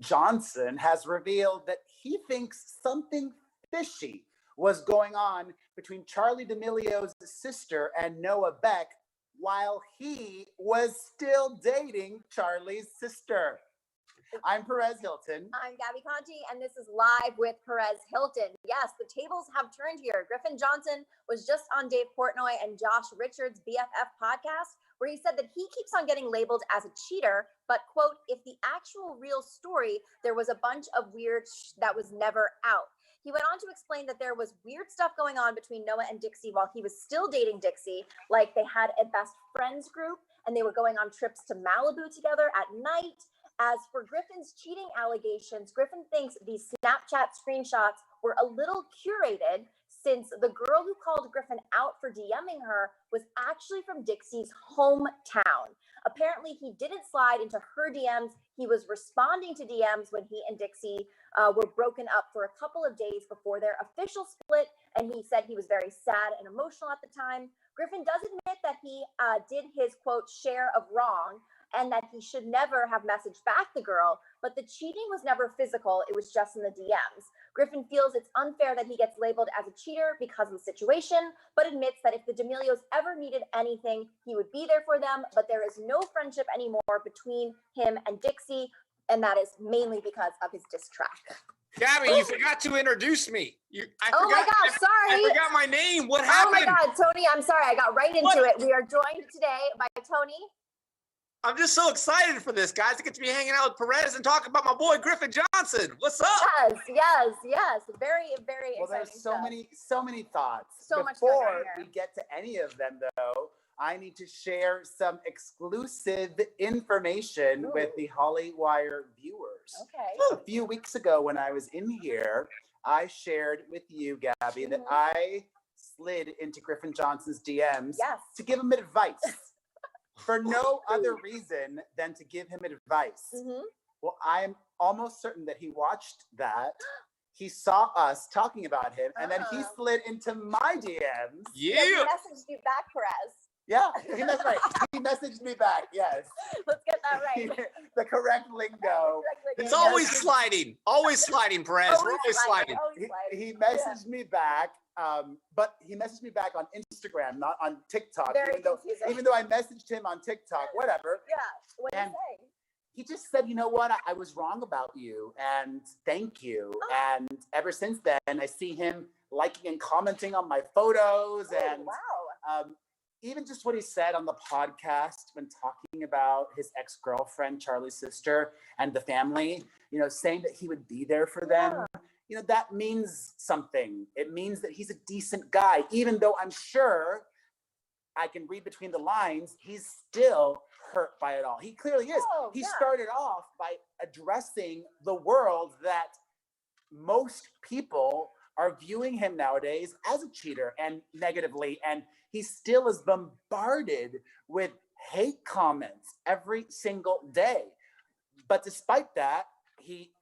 Johnson has revealed that he thinks something fishy was going on between Charlie D'Amelio's sister and Noah Beck while he was still dating Charlie's sister. I'm Perez Hilton. I'm Gabby Conti, and this is Live with Perez Hilton. Yes, the tables have turned here. Griffin Johnson was just on Dave Portnoy and Josh Richards' BFF podcast, where he said that he keeps on getting labeled as a cheater, but, quote, if the actual real story, there was a bunch of weird that was never out. He went on to explain that there was weird stuff going on between Noah and Dixie while he was still dating Dixie, like they had a best friends group, and they were going on trips to Malibu together at night. As for Griffin's cheating allegations, Griffin thinks these Snapchat screenshots were a little curated since the girl who called Griffin out for DMing her was actually from Dixie's hometown. Apparently, he didn't slide into her DMs. He was responding to DMs when he and Dixie were broken up for a couple of days before their official split, and he said he was very sad and emotional at the time. Griffin does admit that he did his, quote, share of wrong, and that he should never have messaged back the girl, but the cheating was never physical, it was just in the DMs. Griffin feels it's unfair that he gets labeled as a cheater because of the situation, but admits that if the D'Amelios ever needed anything, he would be there for them, but there is no friendship anymore between him and Dixie, and that is mainly because of his diss track. Gabby, you forgot to introduce me. Oh my gosh, sorry. I forgot my name. What happened? Oh my God, Tony, I'm sorry. I got right into it. We are joined today by Tony. I'm just so excited for this, guys, to get to be hanging out with Perez and talk about my boy Griffin Johnson. What's up? Yes. Very, very well, exciting. There's so many thoughts. So much going on Before here. we get to any of them, though, I need to share some exclusive information with the Hollywire viewers. Okay. A few weeks ago, when I was in here, I shared with you, Gabby, that I slid into Griffin Johnson's DMs to give him advice. For no other reason than to give him advice. Well, I'm almost certain that he watched that. He saw us talking about him, and then he slid into my DMs. Yeah. He messaged you back, Perez. Yeah, that's right. He messaged me back, yes. Let's get that right. The correct lingo. It's always sliding. Always sliding, Perez. We're always sliding. He messaged me back. But he messaged me back on Instagram, not on TikTok. Even though I messaged him on TikTok, whatever. Yeah. What did he say? He just said, you know what, I was wrong about you, and thank you. And ever since then, I see him liking and commenting on my photos. And even just what he said on the podcast when talking about his ex-girlfriend, Charlie's sister, and the family, saying that he would be there for them. That means something. It means that he's a decent guy, even though I'm sure I can read between the lines, he's still hurt by it all. He clearly is. He started off by addressing the world that most people are viewing him nowadays as a cheater and negatively, and he still is bombarded with hate comments every single day. But despite that, he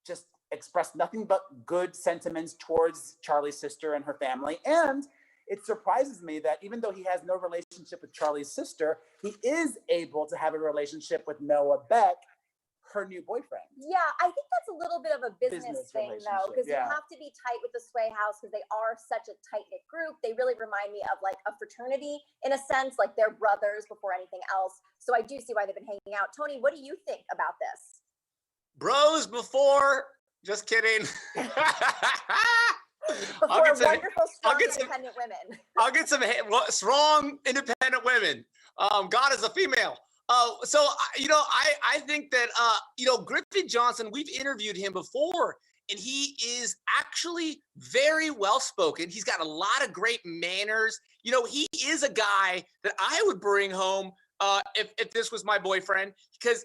just expressed nothing but good sentiments towards Charlie's sister and her family. And it surprises me that even though he has no relationship with Charlie's sister, he is able to have a relationship with Noah Beck, her new boyfriend. Yeah, I think that's a little bit of a business thing, though, because you have to be tight with the Sway House because they are such a tight-knit group. They really remind me of like a fraternity in a sense, like they're brothers before anything else. So I do see why they've been hanging out. Tony, what do you think about this? Bros before. Just kidding. Before wonderful, strong, independent women. I'll get some strong, independent women. God is a female. I think that, Griffin Johnson, we've interviewed him before, and he is actually very well-spoken. He's got a lot of great manners. He is a guy that I would bring home if this was my boyfriend, because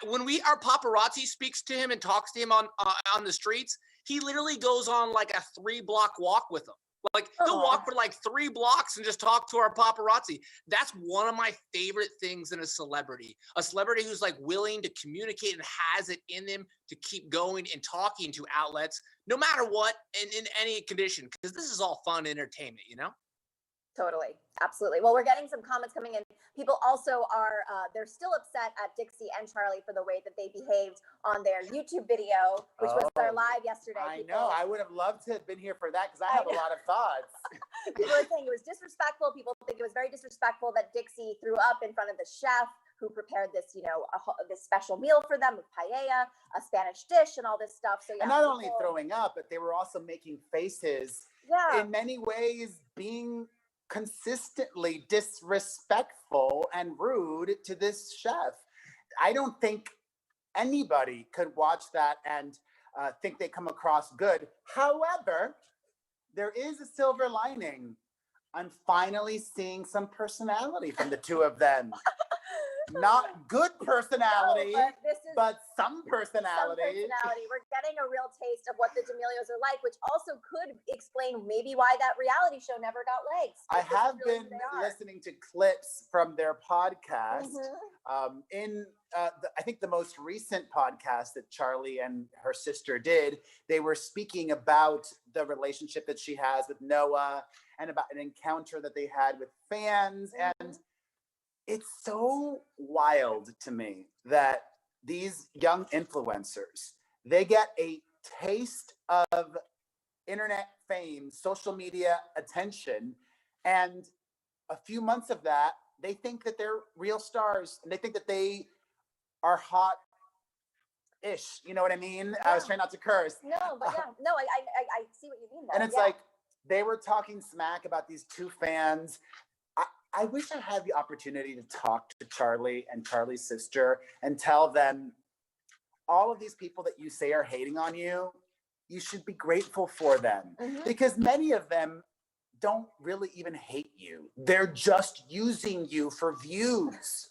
when our paparazzi speaks to him and talks to him on the streets, he literally goes on like a 3-block walk with them. Like he'll walk for like 3 blocks and just talk to our paparazzi. That's one of my favorite things in a celebrity who's like willing to communicate and has it in them to keep going and talking to outlets, no matter what, and in any condition, because this is all fun entertainment, Totally. Absolutely. Well, we're getting some comments coming in. People also are, they're still upset at Dixie and Charlie for the way that they behaved on their YouTube video, which was their live yesterday. I know. I would have loved to have been here for that because I have a lot of thoughts. People are saying it was disrespectful. People think it was very disrespectful that Dixie threw up in front of the chef who prepared this, this special meal for them with paella, a Spanish dish, and all this stuff. So yeah, and not only throwing up, but they were also making faces. Yeah. In many ways, being consistently disrespectful and rude to this chef. I don't think anybody could watch that and think they come across good. However, there is a silver lining. I'm finally seeing some personality from the two of them. Not good personality, no, but some personality. We're getting a real taste of what the D'Amelios are like, which also could explain maybe why that reality show never got legs. I have been listening to clips from their podcast. I think the most recent podcast that Charlie and her sister did, they were speaking about the relationship that she has with Noah and about an encounter that they had with fans. And it's so wild to me that these young influencers, they get a taste of internet fame, social media attention, and a few months of that, they think that they're real stars and they think that they are hot-ish. You know what I mean? Yeah. I was trying not to curse. No, but yeah, no, I see what you mean there. And it's like, they were talking smack about these two fans. I wish I had the opportunity to talk to Charlie and Charlie's sister and tell them, all of these people that you say are hating on you, you should be grateful for them. Because many of them don't really even hate you. They're just using you for views.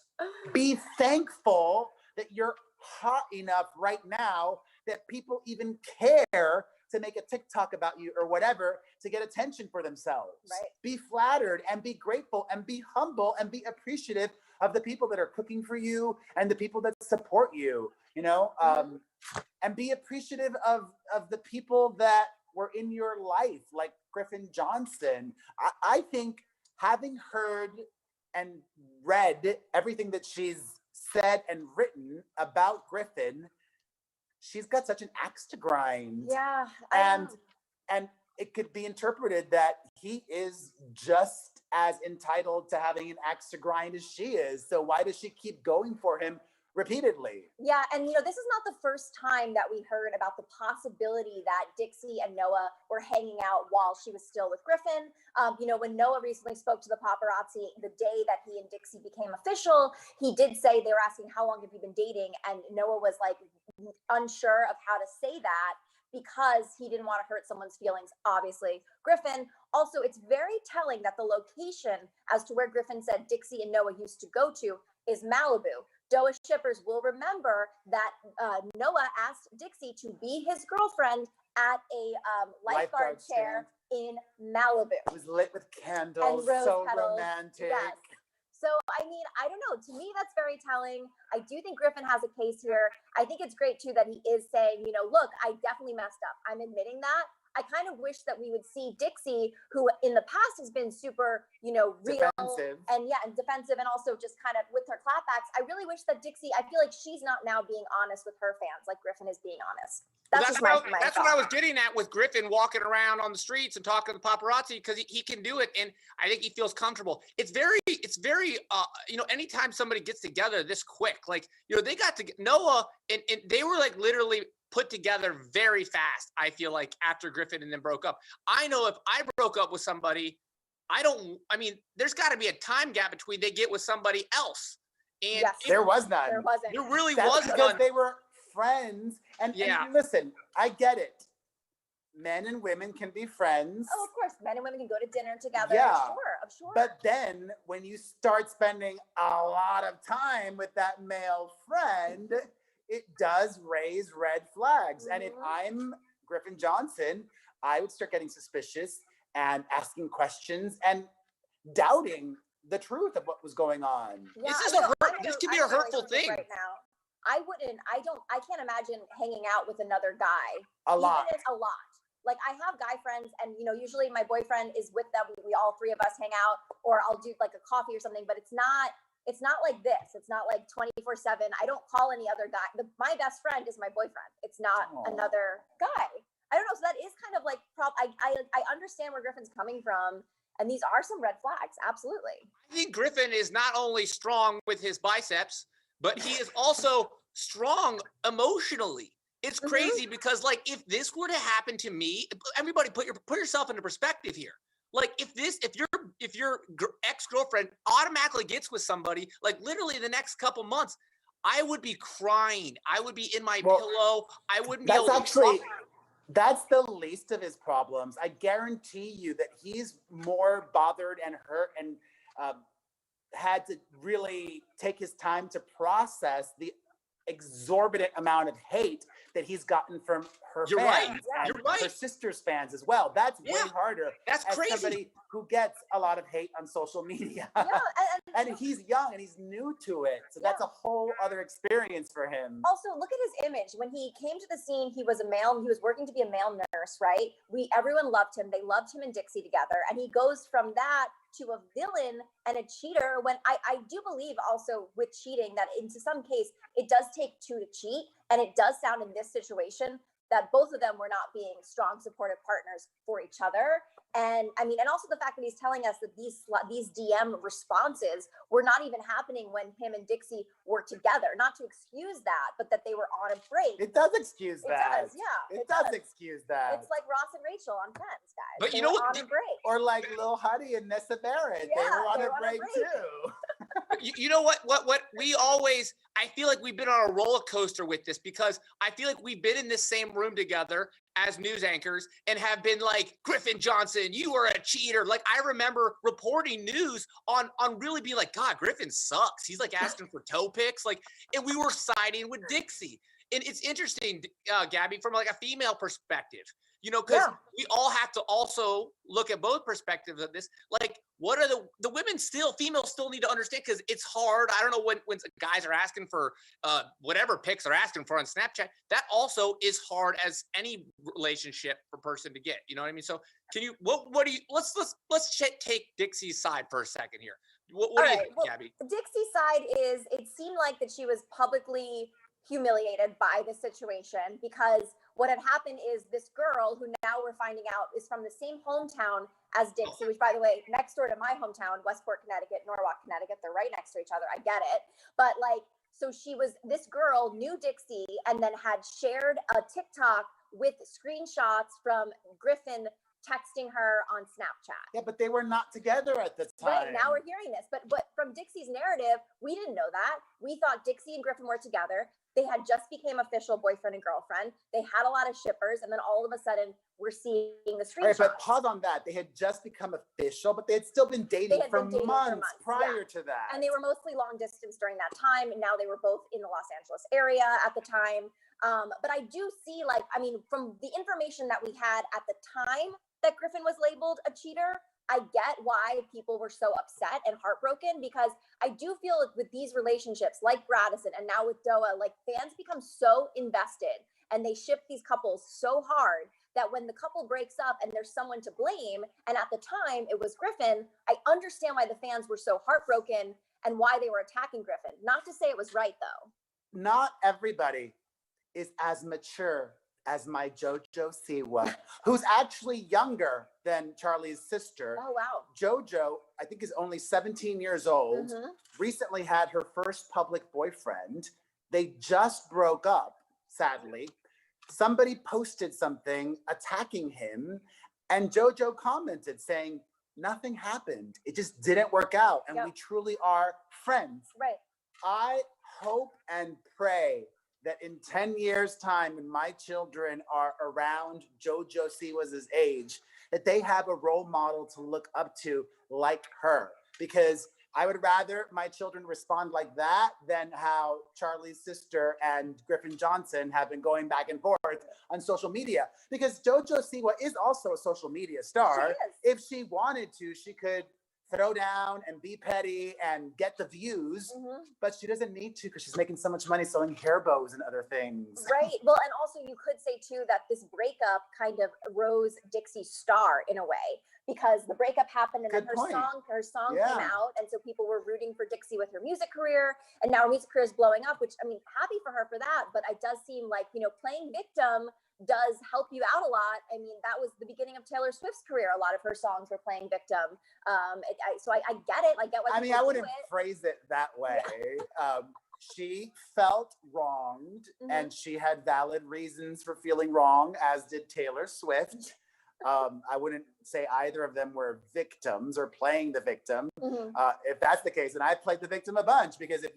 Be thankful that you're hot enough right now that people even care to make a TikTok about you or whatever to get attention for themselves. Right. Be flattered and be grateful and be humble and be appreciative of the people that are cooking for you and the people that support you, and be appreciative of the people that were in your life, like Griffin Johnson. I think having heard and read everything that she's said and written about Griffin, she's got such an axe to grind. Yeah. And it could be interpreted that he is just as entitled to having an axe to grind as she is. So why does she keep going for him repeatedly? Yeah, and this is not the first time that we heard about the possibility that Dixie and Noah were hanging out while she was still with Griffin. When Noah recently spoke to the paparazzi the day that he and Dixie became official, he did say, they were asking, how long have you been dating? And Noah was like unsure of how to say that because he didn't want to hurt someone's feelings, obviously. Griffin, also, it's very telling that the location as to where Griffin said Dixie and Noah used to go to is Malibu. Noah shippers will remember that Noah asked Dixie to be his girlfriend at a lifeguard chair in Malibu. It was lit with candles, so romantic. Yes. So, I mean, I don't know. To me, that's very telling. I do think Griffin has a case here. I think it's great, too, that he is saying, look, I definitely messed up. I'm admitting that. I kind of wish that we would see Dixie, who in the past has been super, real defensive. and defensive, and also just kind of with her clapbacks. I really wish that Dixie, I feel like she's not now being honest with her fans like Griffin is being honest. That's what I was getting at with Griffin walking around on the streets and talking to the paparazzi, because he can do it, and I think he feels comfortable. It's very anytime somebody gets together this quick, like they got to Noah and they were like literally put together very fast. I feel like after Griffin and then broke up. I know if I broke up with somebody, there's got to be a time gap between they get with somebody else. And yes, there was none. There wasn't. There really That's was because none. they were friends. And listen, I get it. Men and women can be friends. Oh, of course. Men and women can go to dinner together. Yeah. Sure. But then when you start spending a lot of time with that male friend, it does raise red flags. And if I'm Griffin Johnson, I would start getting suspicious and asking questions and doubting the truth of what was going on. Yeah, this could be a hurtful thing. Right now. I can't imagine hanging out with another guy. A lot. Even a lot. like I have guy friends and, usually my boyfriend is with them. We all three of us hang out, or I'll do like a coffee or something, but it's not like this. It's not like 24/7. I don't call any other guy. My best friend is my boyfriend. It's not another guy. I don't know. So that is kind of like, I understand where Griffin's coming from. And these are some red flags. Absolutely. I think Griffin is not only strong with his biceps, but he is also strong emotionally. It's crazy because, like, if this were to happen to me, everybody put yourself into perspective here. Like, if your ex-girlfriend automatically gets with somebody, like literally the next couple months, I would be crying. I would be in my pillow. I wouldn't be able to. That's the least of his problems. I guarantee you that he's more bothered and hurt and had to really take his time to process the exorbitant amount of hate that he's gotten from her fans and her sister's fans as well. That's way harder. That's as crazy. Somebody who gets a lot of hate on social media. And he's young and he's new to it. So that's a whole other experience for him. Also, look at his image. When he came to the scene, he was working to be a male nurse, right? Everyone loved him. They loved him and Dixie together. And he goes from that to a villain and a cheater, when I do believe also with cheating that into some case, it does take two to cheat. And it does sound in this situation that both of them were not being strong, supportive partners for each other. And I mean, and also the fact that he's telling us that these DM responses were not even happening when him and Dixie were together. Not to excuse that, but that they were on a break. It does excuse that. It does, yeah. It does excuse that. It's like Ross and Rachel on Friends, guys. But they you know what? On a break. Or like Lil Huddy and Nessa Barrett. Yeah, they were on a break too. You know what we always, I feel like we've been on a roller coaster with this, because I feel like we've been in this same room together as news anchors and have been like, Griffin Johnson, you are a cheater. Like, I remember reporting news on really being like, God, Griffin sucks. He's like asking for toe pics. Like, and we were siding with Dixie. And it's interesting, Gabby, from like a female perspective, because we all have to also look at both perspectives of this. Like, what are the females still need to understand, because it's hard. I don't know when guys are asking for whatever pics they're asking for on Snapchat. That also is hard as any relationship for person to get. You know what I mean? So can you, what do you, let's take Dixie's side for a second here. What do you think, Gabby? Dixie's side is, it seemed like that she was publicly humiliated by the situation, because what had happened is this girl, who now we're finding out is from the same hometown as Dixie, which, by the way, next door to my hometown, Westport, Connecticut, Norwalk, Connecticut, they're right next to each other. I get it. But like, so this girl knew Dixie and then had shared a TikTok with screenshots from Griffin texting her on Snapchat. Yeah, but they were not together at the time. Right, now we're hearing this. But from Dixie's narrative, we didn't know that. We thought Dixie and Griffin were together. They had just became official boyfriend and girlfriend. They had a lot of shippers, and then all of a sudden, we're seeing the screenshots. Right, but pause on that. They had just become official, but they had still been dating for months prior to that. And they were mostly long distance during that time, and now they were both in the Los Angeles area at the time. But I do see, like, I mean, from the information that we had at the time that Griffin was labeled a cheater, I get why people were so upset and heartbroken, because I do feel like with these relationships, like Bradison and now with Noah, like fans become so invested and they ship these couples so hard that when the couple breaks up and there's someone to blame, and at the time it was Griffin, I understand why the fans were so heartbroken and why they were attacking Griffin. Not to say it was right, though. Not everybody is as mature as my JoJo Siwa, who's actually younger than Charlie's sister. Oh, wow. JoJo, I think, is only 17 years old, recently had her first public boyfriend. They just broke up, sadly. Somebody posted something attacking him, and JoJo commented saying, nothing happened. It just didn't work out, and we truly are friends. Right. I hope and pray that in 10 years' time, when my children are around JoJo Siwa's age, that they have a role model to look up to like her. Because I would rather my children respond like that than how Charlie's sister and Griffin Johnson have been going back and forth on social media. Because JoJo Siwa is also a social media star. She is. If she wanted to, she could throw down and be petty and get the views, but she doesn't need to because she's making so much money selling hair bows and other things. Right. Well, and also you could say too that this breakup kind of rose Dixie's star in a way, because the breakup happened and then her song came out, and so people were rooting for Dixie with her music career, and now her music career is blowing up, which, I mean, happy for her for that, but it does seem like, you know, playing victim does help you out a lot. I mean, that was the beginning of Taylor Swift's career. A lot of her songs were playing victim. So I get it. I get what I wouldn't phrase it that way. She felt wronged, and she had valid reasons for feeling wrong, as did Taylor Swift. I wouldn't say either of them were victims or playing the victim. If that's the case, and I played the victim a bunch, because if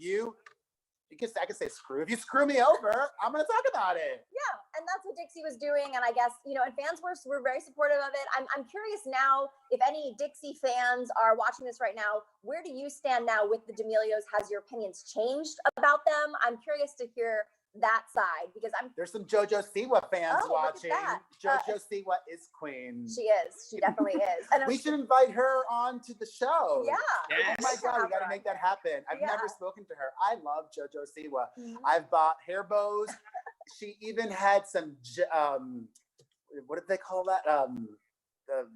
I could say screw. If you screw me over, I'm going to talk about it. Yeah, and that's what Dixie was doing, and I guess, you know, and fans were very supportive of it. I'm curious now, if any Dixie fans are watching this right now, where do you stand now with the D'Amelios? Has your opinions changed about them? I'm curious to hear that side, because there's some JoJo Siwa fans watching. JoJo Siwa is queen. She is. She definitely is. And we should invite her on to the show. Yeah. Yes. Oh my God, we got to make that happen. I've never spoken to her. I love JoJo Siwa. I've bought hair bows. She even had some, what did they call that?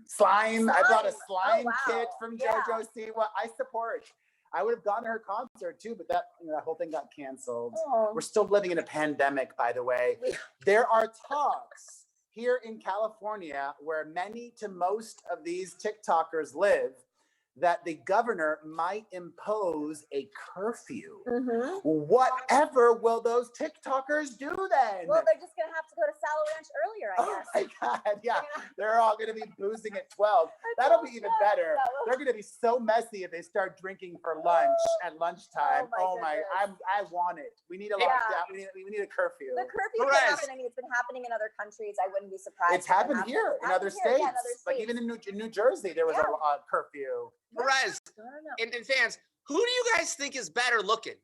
Slime. I bought a slime kit from JoJo Siwa. I support. I would have gone to her concert too, but that whole thing got canceled. We're still living in a pandemic, by the way. There are talks here in California, where many to most of these TikTokers live, that the governor might impose a curfew. Whatever will those TikTokers do then? Well, they're just going to have to go to Salo Ranch earlier, I guess. Oh my God, yeah. They're all going to be boozing at 12. That'll be even better. They're going to be so messy if they start drinking for lunch at lunchtime. I want it. We need a lockdown. We need a curfew. The curfew can happen. I mean, it's been happening in other countries. I wouldn't be surprised. It's happened here in other states. Like even in New Jersey, there was a curfew. Perez and fans, who do you guys think is better looking,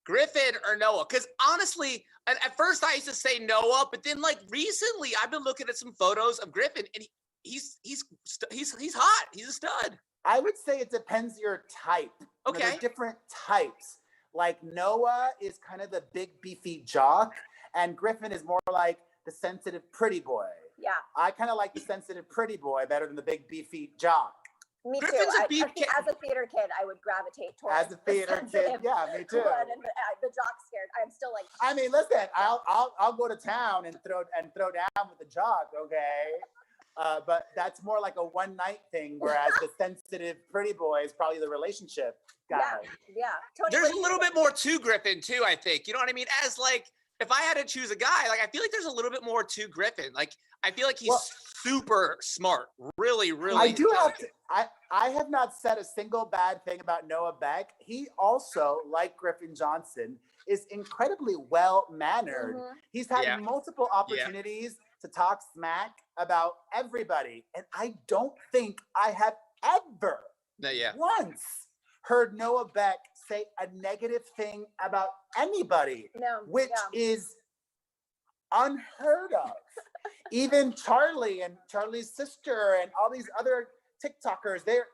Griffin or Noah? Because honestly, at first I used to say Noah, but then like recently I've been looking at some photos of Griffin, and he's hot. He's a stud. I would say it depends your type. Okay, there are different types. Like Noah is kind of the big beefy jock, and Griffin is more like the sensitive pretty boy. Yeah, I kind of like the sensitive pretty boy better than the big beefy jock. Me too. As a theater kid, I would gravitate towards. As a theater kid, yeah, me too. And the jock scared. I'm still like. I mean, listen, I'll go to town and throw down with the jock, okay? But that's more like a one night thing, whereas the sensitive pretty boy is probably the relationship guy. Yeah. Tony, there's a little bit more to Griffin too, I think. You know what I mean? As like, if I had to choose a guy, like I feel like there's a little bit more to Griffin. Like I feel like he's super smart, really. I do have to. I have not said a single bad thing about Noah Beck. He also, like Griffin Johnson, is incredibly well-mannered. He's had multiple opportunities to talk smack about everybody, and I don't think I have ever once heard Noah Beck say a negative thing about anybody, which is unheard of. Even Charlie and Charlie's sister and all these other TikTokers, they're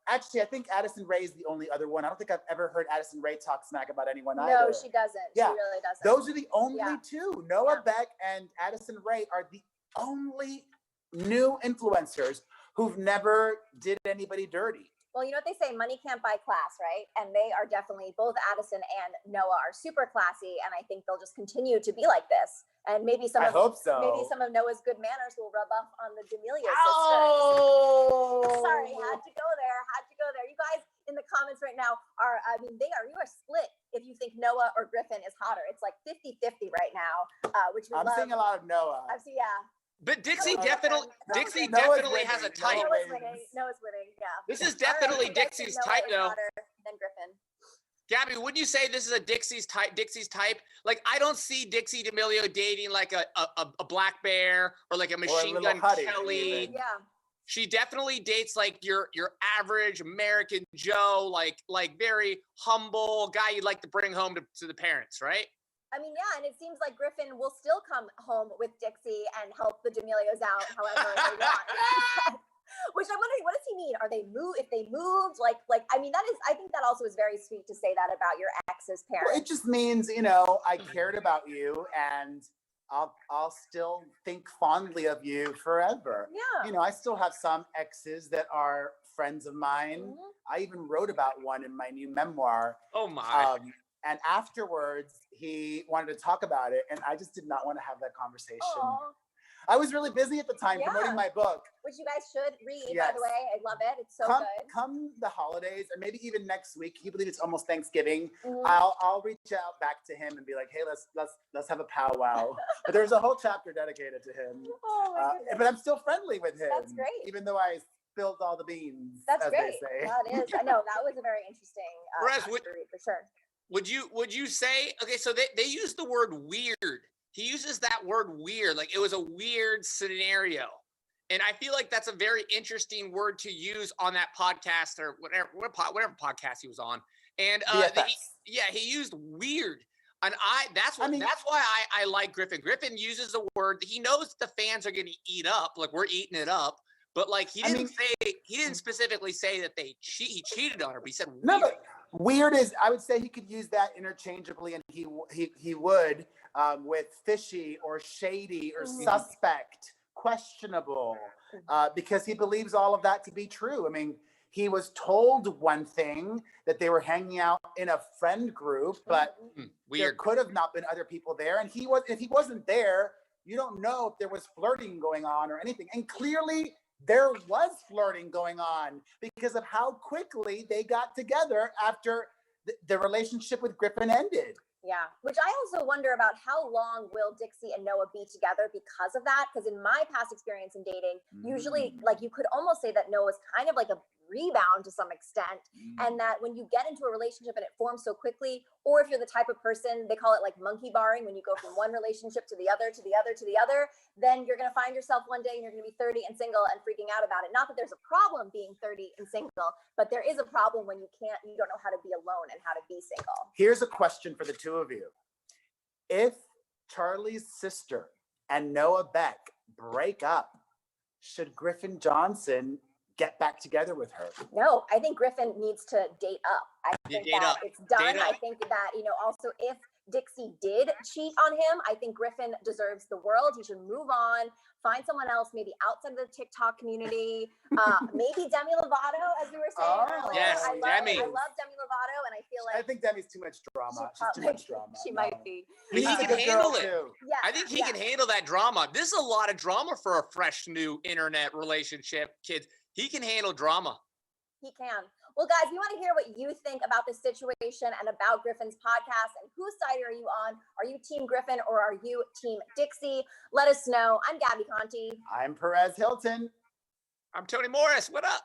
actually, I think Addison Rae is the only other one. I don't think I've ever heard Addison Rae talk smack about anyone either. No, she doesn't. Yeah. She really doesn't. Those are the only two. Noah Beck and Addison Rae are the only new influencers who've never did anybody dirty. Well, you know what they say, money can't buy class, right? And they are definitely, both Addison and Noah are super classy, and I think they'll just continue to be like this. And maybe I hope so. Maybe some of Noah's good manners will rub off on the D'Amelio sisters. Sorry, had to go there. You guys in the comments right now you are split if you think Noah or Griffin is hotter. It's like 50-50 right now, which we I'm seeing a lot of Noah. But Dixie definitely has a type. Noah's winning, yeah. This is definitely Dixie's type, though. Than Griffin. Gabby, wouldn't you say this is a Dixie's type? Like, I don't see Dixie D'amelio dating like a Black Bear or like a Machine Gun Kelly. Yeah. She definitely dates like your average American Joe, like very humble guy you'd like to bring home to the parents, right? I mean, yeah, and it seems like Griffin will still come home with Dixie and help the D'Amelios out however they want. Which I'm wondering, what does he you mean? Are they if they moved? Like, I mean, I think that also is very sweet to say that about your ex's parents. Well, it just means, you know, I cared about you and I'll still think fondly of you forever. Yeah. You know, I still have some exes that are friends of mine. Mm-hmm. I even wrote about one in my new memoir. Oh my. And afterwards, he wanted to talk about it, and I just did not want to have that conversation. Aww. I was really busy at the time promoting my book. Which you guys should read, Yes. by the way. I love it. It's so good. Come the holidays, or maybe even next week. Can you believe it's almost Thanksgiving? Mm-hmm. I'll reach out back to him and be like, hey, let's have a powwow. But there's a whole chapter dedicated to him. Oh my goodness. But I'm still friendly with him. That's great. Even though I spilled all the beans. That's as great. They say. That is. I know that was a very interesting chapter to read for sure. Would you say, okay, so they use the word weird. He uses that word weird, like it was a weird scenario. And I feel like that's a very interesting word to use on that podcast or whatever podcast he was on. And he used weird. And that's why I like Griffin. Griffin uses a word that he knows the fans are going to eat up, like we're eating it up. But like he didn't specifically say that he cheated on her, but he said weird. No, but weird is, I would say he could use that interchangeably, and he would with fishy or shady or suspect, questionable, because he believes all of that to be true. I mean, he was told one thing, that they were hanging out in a friend group, but there could have not been other people there. And if he wasn't there, you don't know if there was flirting going on or anything. And clearly there was flirting going on because of how quickly they got together after the relationship with Griffin ended. Yeah, which I also wonder about how long will Dixie and Noah be together because of that? Because in my past experience in dating, usually, like, you could almost say that Noah's kind of like a rebound to some extent, and that when you get into a relationship and it forms so quickly, or if you're the type of person, they call it like monkey barring, when you go from one relationship to the other, to the other, to the other, then you're going to find yourself one day and you're going to be 30 and single and freaking out about it. Not that there's a problem being 30 and single, but there is a problem when you don't know how to be alone and how to be single. Here's a question for the two of you. If Charlie's sister and Noah Beck break up, should Griffin Johnson get back together with her? No, I think Griffin needs to date up. I think that it's done. I think that, also if Dixie did cheat on him, I think Griffin deserves the world. He should move on, find someone else, maybe outside of the TikTok community, maybe Demi Lovato, as we were saying earlier. Yes, Demi. I love Demi Lovato, and I feel like I think Demi's too much drama. She's too much drama. She might be. He can handle it. Yeah, I think he can handle that drama. This is a lot of drama for a fresh new internet relationship, kids. He can handle drama. He can. Well, guys, we want to hear what you think about this situation and about Griffin's podcast, and whose side are you on? Are you Team Griffin or are you Team Dixie? Let us know. I'm Gabby Conti. I'm Perez Hilton. I'm Tony Morris. What up?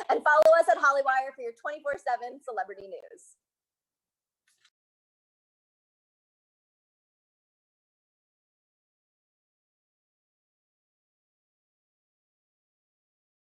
And follow us at Hollywire for your 24/7 celebrity news.